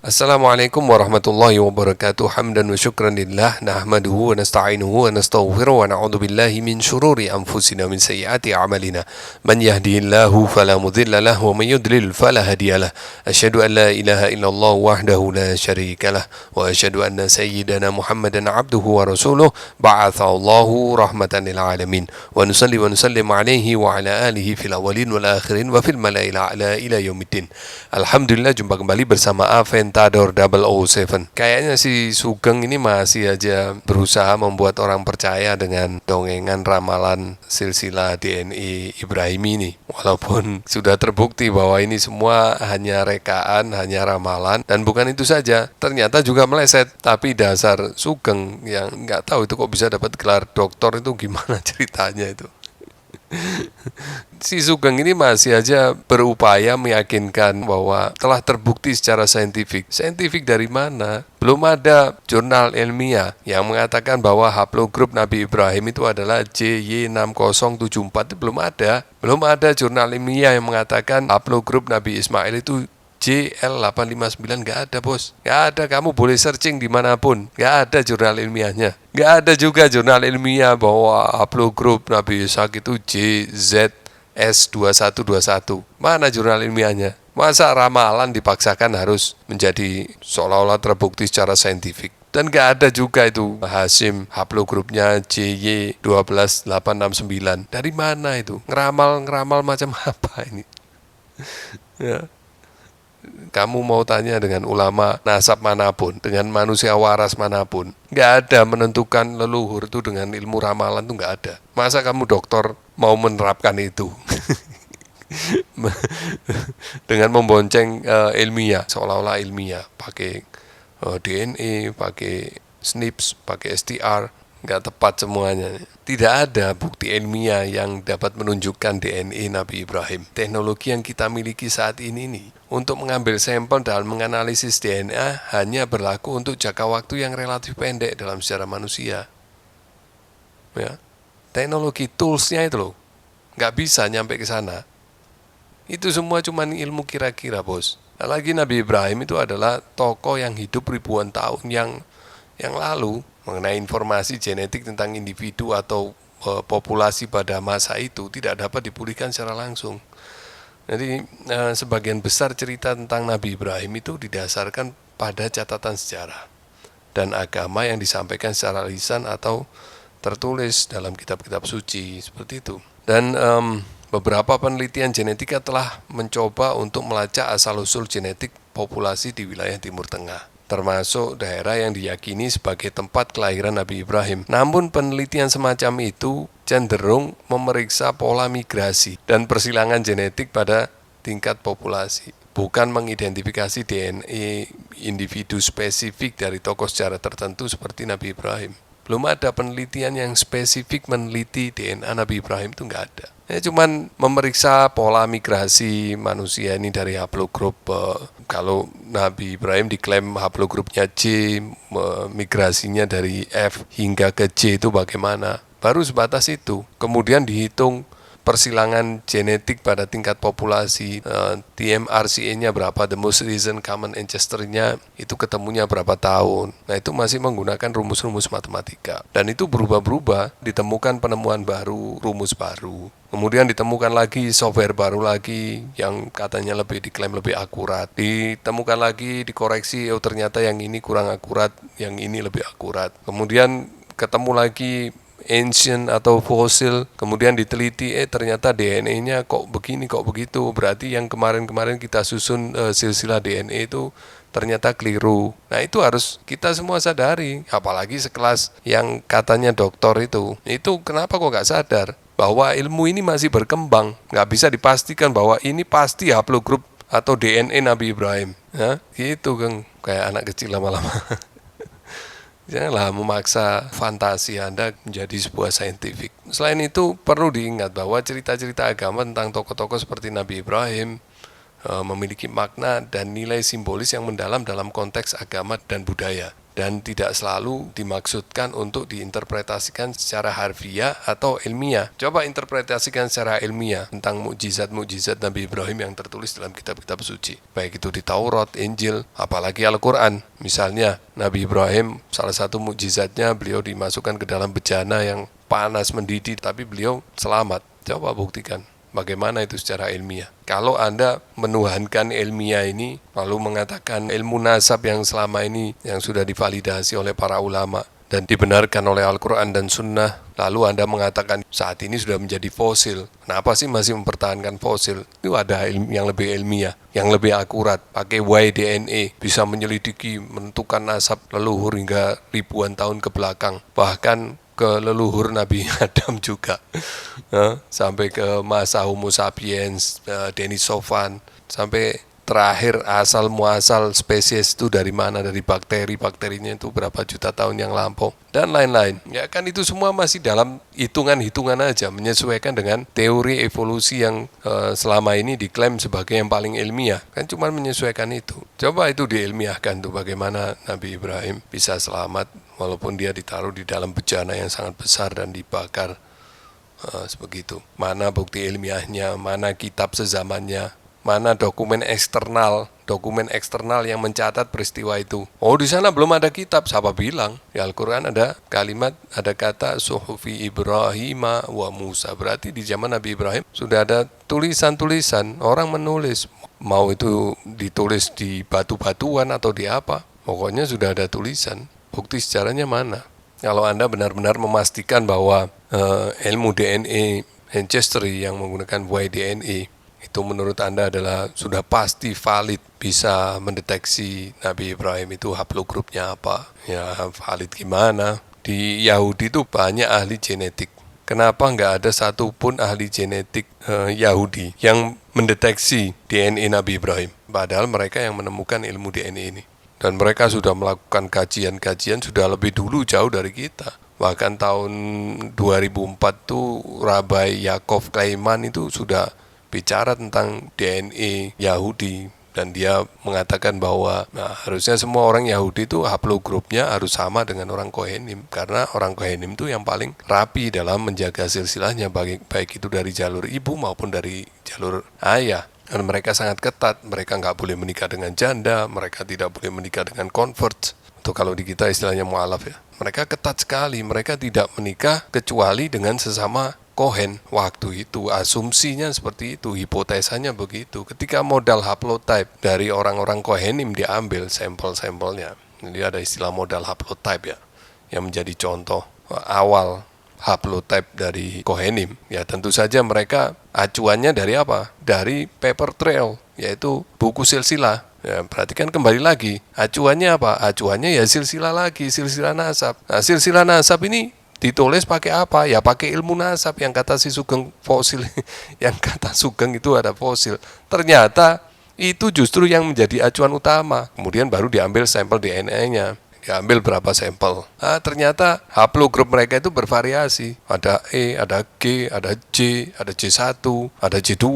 Assalamualaikum warahmatullahi wabarakatuh. Hamdan wa syukran lillah nahmaduhu wa nasta'inuhu wa nastaghfiruh wa na'udzu billahi min syururi anfusina min sayyiati a'malina. Man yahdihillahu fala mudilla lahu wa man yudlil fala hadiyalah. Asyhadu an la ilaha illallah wahdahu la syarikalah wa asyhadu anna sayyidana Muhammadan abduhu wa rasuluh ba'atsallahu rahmatan lil alamin. Wa nusalli wa nusallim alaihi wa ala alihi fil awwalin wal akhirin wa fil mala'il a'la ila yaumiddin. Alhamdulillah jumpa kembali bersama Aventador 007. Kayaknya si Sugeng ini masih aja berusaha membuat orang percaya dengan dongengan ramalan silsilah DNI Ibrahim ini. Walaupun sudah terbukti bahwa ini semua hanya rekaan, hanya ramalan. Dan bukan itu saja, ternyata juga meleset. Tapi dasar Sugeng yang nggak tahu itu kok bisa dapat gelar doktor itu gimana ceritanya itu. Si Sugeng ini masih aja berupaya meyakinkan bahwa telah terbukti secara saintifik. Saintifik dari mana? Belum ada jurnal ilmiah yang mengatakan bahwa haplogrup Nabi Ibrahim itu adalah JY6074. Itu belum ada. Belum ada jurnal ilmiah yang mengatakan haplogrup Nabi Ismail itu JL859. Nggak ada, bos. Nggak ada, kamu boleh searching dimanapun. Nggak ada jurnal ilmiahnya. Nggak ada juga jurnal ilmiah bahwa haplogrup Nabi Ishak itu JZS2121. Mana jurnal ilmiahnya? Masa ramalan dipaksakan harus menjadi seolah-olah terbukti secara saintifik? Dan nggak ada juga itu Hashim haplogrupnya JY12869. Dari mana itu? Ngeramal macam apa ini? Ya. Kamu mau tanya dengan ulama nasab manapun, dengan manusia waras manapun, nggak ada menentukan leluhur itu dengan ilmu ramalan itu nggak ada. Masa kamu dokter mau menerapkan itu dengan membonceng ilmiah, seolah-olah ilmiah, pakai DNA, pakai SNPs, pakai STR, nggak tepat semuanya. Tidak ada bukti ilmiah yang dapat menunjukkan DNA Nabi Ibrahim. Teknologi yang kita miliki saat ini nih, untuk mengambil sampel dan menganalisis DNA hanya berlaku untuk jangka waktu yang relatif pendek dalam sejarah manusia. Ya. Teknologi toolsnya itu loh, nggak bisa nyampe ke sana. Itu semua cuma ilmu kira-kira, bos. Lagi Nabi Ibrahim itu adalah tokoh yang hidup ribuan tahun yang lalu. Mengenai informasi genetik tentang individu atau populasi pada masa itu tidak dapat dipulihkan secara langsung. Jadi sebagian besar cerita tentang Nabi Ibrahim itu didasarkan pada catatan sejarah dan agama yang disampaikan secara lisan atau tertulis dalam kitab-kitab suci seperti itu. Dan beberapa penelitian genetika telah mencoba untuk melacak asal-usul genetik populasi di wilayah Timur Tengah, termasuk daerah yang diyakini sebagai tempat kelahiran Nabi Ibrahim. Namun penelitian semacam itu cenderung memeriksa pola migrasi dan persilangan genetik pada tingkat populasi, bukan mengidentifikasi DNA individu spesifik dari tokoh sejarah tertentu seperti Nabi Ibrahim. Belum ada penelitian yang spesifik meneliti DNA Nabi Ibrahim, itu nggak ada. Cuman memeriksa pola migrasi manusia ini dari haplogrup. Kalau Nabi Ibrahim diklaim haplogrupnya J, migrasinya dari F hingga ke J itu bagaimana? Baru sebatas itu. Kemudian dihitung persilangan genetik pada tingkat populasi, TMRCA-nya berapa, the most recent common ancestor-nya itu ketemunya berapa tahun. Nah itu masih menggunakan rumus-rumus matematika. Dan itu berubah-berubah, ditemukan penemuan baru, rumus baru. Kemudian ditemukan lagi software baru lagi yang katanya diklaim lebih akurat. Ditemukan lagi, dikoreksi, oh ternyata yang ini kurang akurat, yang ini lebih akurat. Kemudian ketemu lagi ancient atau fosil, kemudian diteliti, ternyata DNA-nya kok begini, kok begitu. Berarti yang kemarin-kemarin kita susun silsilah DNA itu ternyata keliru. Nah itu harus kita semua sadari, apalagi sekelas yang katanya doktor itu kenapa kok nggak sadar bahwa ilmu ini masih berkembang, nggak bisa dipastikan bahwa ini pasti haplogrup atau DNA Nabi Ibrahim. Ya, gitu kan, kayak anak kecil lama-lama. Janganlah memaksa fantasi Anda menjadi sebuah saintifik. Selain itu, perlu diingat bahwa cerita-cerita agama tentang tokoh-tokoh seperti Nabi Ibrahim memiliki makna dan nilai simbolis yang mendalam dalam konteks agama dan budaya. dan tidak selalu dimaksudkan untuk diinterpretasikan secara harfiah atau ilmiah. Coba interpretasikan secara ilmiah tentang mukjizat-mukjizat Nabi Ibrahim yang tertulis dalam kitab-kitab suci, baik itu di Taurat, Injil, apalagi Al-Quran. Misalnya Nabi Ibrahim, salah satu mukjizatnya beliau dimasukkan ke dalam bejana yang panas mendidih, tapi beliau selamat. Coba buktikan bagaimana itu secara ilmiah. Kalau Anda menuhankan ilmiah ini, lalu mengatakan ilmu nasab yang selama ini yang sudah divalidasi oleh para ulama dan dibenarkan oleh Al-Quran dan Sunnah, lalu Anda mengatakan saat ini sudah menjadi fosil. Kenapa sih masih mempertahankan fosil? Itu ada yang lebih ilmiah, yang lebih akurat. Pakai Y-DNA, bisa menyelidiki, menentukan nasab leluhur hingga ribuan tahun ke belakang. Bahkan ke leluhur Nabi Adam juga, sampai ke masa Homo sapiens, Denisovans, sampai terakhir asal muasal spesies itu dari mana, dari bakterinya itu berapa juta tahun yang lampau, dan lain-lain. Ya kan itu semua masih dalam hitungan-hitungan aja, menyesuaikan dengan teori evolusi yang selama ini diklaim sebagai yang paling ilmiah, kan cuma menyesuaikan itu. Coba itu diilmiahkan tuh, bagaimana Nabi Ibrahim bisa selamat walaupun dia ditaruh di dalam bejana yang sangat besar dan dibakar sebegitu. Mana bukti ilmiahnya, mana kitab sezamannya, mana dokumen eksternal yang mencatat peristiwa itu. Oh, di sana belum ada kitab, siapa bilang? Di Al-Quran ada kalimat, ada kata suhufi Ibrahim wa Musa. Berarti di zaman Nabi Ibrahim sudah ada tulisan-tulisan, orang menulis. Mau itu ditulis di batu-batuan atau di apa, pokoknya sudah ada tulisan. Bukti sejarahnya mana? Kalau Anda benar-benar memastikan bahwa ilmu DNA ancestry yang menggunakan Y-DNA itu menurut Anda adalah sudah pasti valid, bisa mendeteksi Nabi Ibrahim itu haplogrupnya apa. Ya valid gimana? Di Yahudi itu banyak ahli genetik. Kenapa nggak ada satupun ahli genetik Yahudi yang mendeteksi DNA Nabi Ibrahim? Padahal mereka yang menemukan ilmu DNA ini. Dan mereka sudah melakukan kajian-kajian sudah lebih dulu jauh dari kita. Bahkan tahun 2004 tuh Rabbi Yaakov Kleiman itu sudah bicara tentang DNA Yahudi. Dan dia mengatakan bahwa harusnya semua orang Yahudi itu haplogrupnya harus sama dengan orang Kohenim. Karena orang Kohenim itu yang paling rapi dalam menjaga silsilahnya, baik itu dari jalur ibu maupun dari jalur ayah. Dan mereka sangat ketat, mereka nggak boleh menikah dengan janda, mereka tidak boleh menikah dengan convert, atau kalau di kita istilahnya mu'alaf ya. Mereka ketat sekali, mereka tidak menikah kecuali dengan sesama Kohen. Waktu itu asumsinya seperti itu, hipotesanya begitu. Ketika modal haplotype dari orang-orang Kohenim diambil sampel-sampelnya, jadi ada istilah modal haplotype ya, yang menjadi contoh awal haplotype dari Kohenim, ya tentu saja mereka acuannya dari apa? Dari paper trail, yaitu buku silsilah. Ya, perhatikan kembali lagi, acuannya apa? Acuannya ya silsilah lagi, silsilah nasab. Nah, silsilah nasab ini ditulis pakai apa? Ya pakai ilmu nasab, yang kata si Sugeng fosil, yang kata Sugeng itu ada fosil. Ternyata itu justru yang menjadi acuan utama. Kemudian baru diambil sampel DNA-nya. Diambil berapa sampel. Ternyata haplogrup mereka itu bervariasi. Ada E, ada G, ada J, ada J1, ada J2,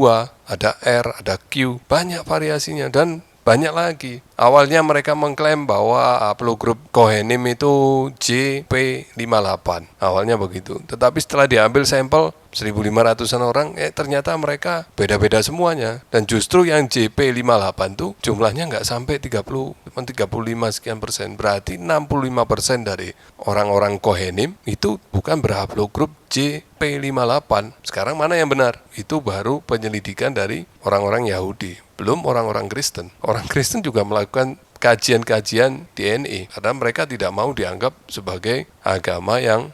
ada R, ada Q. Banyak variasinya dan banyak lagi. Awalnya mereka mengklaim bahwa haplogrup Kohenim itu JP58. Awalnya begitu. Tetapi setelah diambil sampel 1.500-an orang, ternyata mereka beda-beda semuanya. Dan justru yang JP58 tuh jumlahnya nggak sampai 35 sekian persen. Berarti 65% dari orang-orang Kohenim itu bukan berhaplogrup JP58. Sekarang mana yang benar? Itu baru penyelidikan dari orang-orang Yahudi. Belum orang-orang Kristen. Orang Kristen juga melakukan kajian-kajian DNA karena mereka tidak mau dianggap sebagai agama yang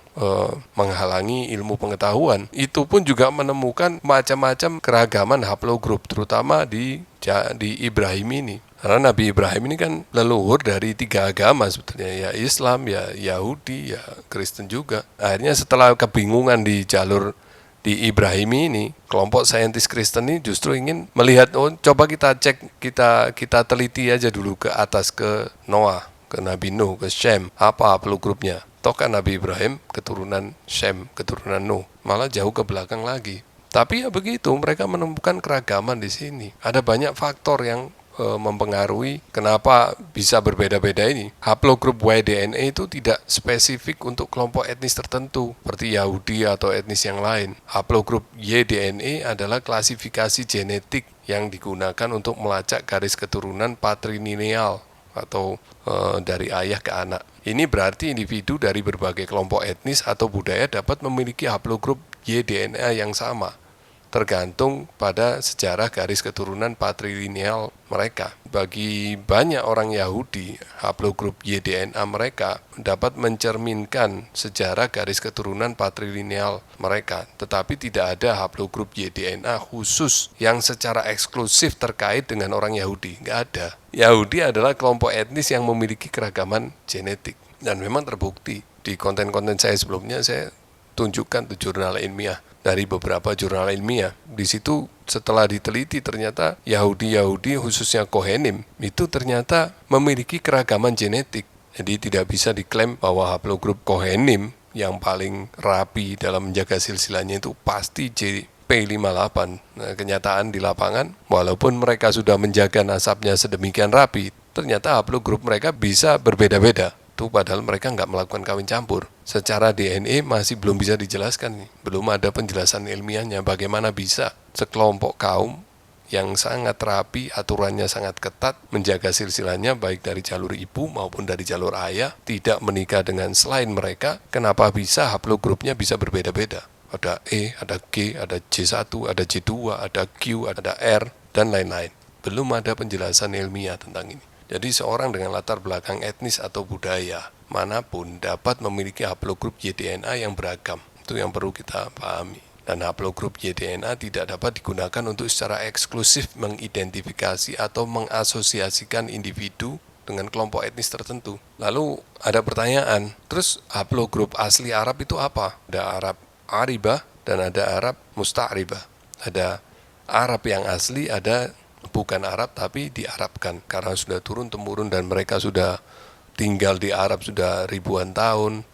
menghalangi ilmu pengetahuan. Itu pun juga menemukan macam-macam keragaman haplogrup, terutama di Ibrahim ini. Karena Nabi Ibrahim ini kan leluhur dari 3 agama sebetulnya, ya Islam, ya Yahudi, ya Kristen juga. Akhirnya setelah kebingungan di jalur di Ibrahim ini, kelompok saintis Kristen ini justru ingin melihat, coba kita cek, kita teliti aja dulu ke atas, ke Noah, ke Nabi Nuh, ke Shem, apa haplogrupnya. Toh kan Nabi Ibrahim keturunan Shem, keturunan Nuh, malah jauh ke belakang lagi. Tapi ya begitu, mereka menemukan keragaman di sini. Ada banyak faktor yang mempengaruhi kenapa bisa berbeda-beda ini. Haplogrup Y-DNA itu tidak spesifik untuk kelompok etnis tertentu seperti Yahudi atau etnis yang lain. Haplogrup Y-DNA adalah klasifikasi genetik yang digunakan untuk melacak garis keturunan patrilineal atau dari ayah ke anak. Ini berarti individu dari berbagai kelompok etnis atau budaya dapat memiliki haplogrup Y-DNA yang sama, tergantung pada sejarah garis keturunan patrilineal mereka. Bagi banyak orang Yahudi, haplogrup Y-DNA mereka dapat mencerminkan sejarah garis keturunan patrilineal mereka, tetapi tidak ada haplogrup Y-DNA khusus yang secara eksklusif terkait dengan orang Yahudi. Nggak ada. Yahudi adalah kelompok etnis yang memiliki keragaman genetik, dan memang terbukti di konten-konten saya sebelumnya. Saya tunjukkan tuh jurnal ilmiah dari beberapa jurnal ilmiah. Di situ setelah diteliti ternyata Yahudi khususnya Kohenim itu ternyata memiliki keragaman genetik. Jadi tidak bisa diklaim bahwa haplogrup Kohenim yang paling rapi dalam menjaga silsilahnya itu pasti P58. Nah, kenyataan di lapangan, walaupun mereka sudah menjaga nasabnya sedemikian rapi, ternyata haplogrup mereka bisa berbeda-beda. Padahal mereka nggak melakukan kawin campur. Secara DNA masih belum bisa dijelaskan nih. Belum ada penjelasan ilmiahnya bagaimana bisa sekelompok kaum yang sangat rapi, aturannya sangat ketat, menjaga silsilahnya baik dari jalur ibu maupun dari jalur ayah, tidak menikah dengan selain mereka. Kenapa bisa haplogrupnya bisa berbeda-beda? Ada E, ada G, ada J1, ada J2, ada Q, ada R, dan lain-lain. Belum ada penjelasan ilmiah tentang ini. Jadi seorang dengan latar belakang etnis atau budaya manapun dapat memiliki haplogrup Y-DNA yang beragam. Itu yang perlu kita pahami. Dan haplogrup Y-DNA tidak dapat digunakan untuk secara eksklusif mengidentifikasi atau mengasosiasikan individu dengan kelompok etnis tertentu. Lalu ada pertanyaan, terus haplogrup asli Arab itu apa? Ada Arab Aribah dan ada Arab Musta'ribah. Ada Arab yang asli, ada bukan Arab tapi diarabkan karena sudah turun-temurun dan mereka sudah tinggal di Arab sudah ribuan tahun.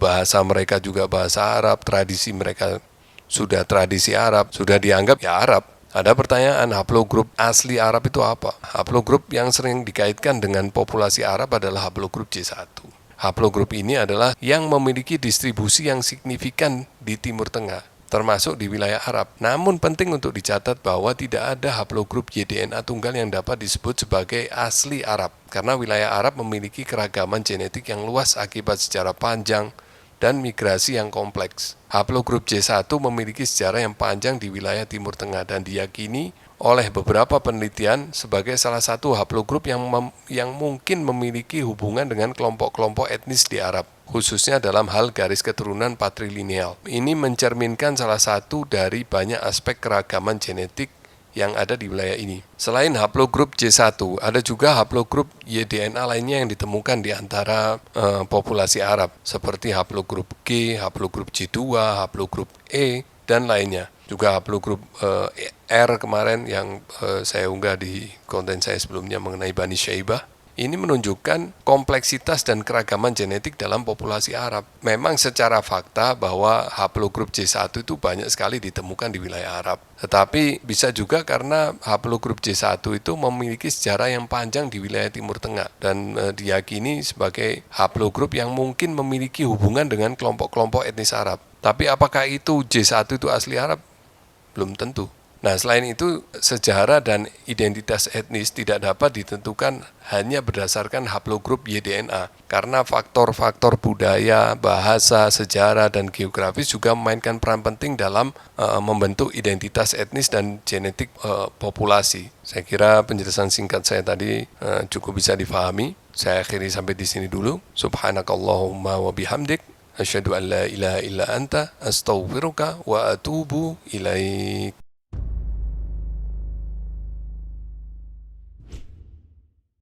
Bahasa mereka juga bahasa Arab, tradisi mereka sudah tradisi Arab, sudah dianggap ya Arab. Ada pertanyaan, haplogrup asli Arab itu apa? Haplogrup yang sering dikaitkan dengan populasi Arab adalah haplogrup J1. Haplogrup ini adalah yang memiliki distribusi yang signifikan di Timur Tengah, termasuk di wilayah Arab. Namun penting untuk dicatat bahwa tidak ada haplogrup Y-DNA tunggal yang dapat disebut sebagai asli Arab, karena wilayah Arab memiliki keragaman genetik yang luas akibat sejarah panjang dan migrasi yang kompleks. Haplogrup J1 memiliki sejarah yang panjang di wilayah Timur Tengah dan diyakini oleh beberapa penelitian sebagai salah satu haplogrup yang mungkin memiliki hubungan dengan kelompok-kelompok etnis di Arab, khususnya dalam hal garis keturunan patrilineal. Ini mencerminkan salah satu dari banyak aspek keragaman genetik yang ada di wilayah ini. Selain haplogrup J1, ada juga haplogrup Y-DNA lainnya yang ditemukan di antara populasi Arab, seperti haplogrup G, haplogrup J2, haplogrup E, dan lainnya. Juga haplogrup R kemarin yang saya unggah di konten saya sebelumnya mengenai Bani Syaibah. Ini menunjukkan kompleksitas dan keragaman genetik dalam populasi Arab. Memang secara fakta bahwa haplogrup J1 itu banyak sekali ditemukan di wilayah Arab. Tetapi bisa juga karena haplogrup J1 itu memiliki sejarah yang panjang di wilayah Timur Tengah dan diyakini sebagai haplogrup yang mungkin memiliki hubungan dengan kelompok-kelompok etnis Arab. Tapi apakah itu J1 itu asli Arab? Belum tentu. Nah, selain itu, sejarah dan identitas etnis tidak dapat ditentukan hanya berdasarkan haplogrup Y-DNA, karena faktor-faktor budaya, bahasa, sejarah, dan geografis juga memainkan peran penting dalam membentuk identitas etnis dan genetik populasi. Saya kira penjelasan singkat saya tadi cukup bisa difahami. Saya akhiri sampai di sini dulu. Subhanakallahumma wa bihamdik. Asyhadu an la ilaha illa anta astaghfiruka wa atubu ilaik.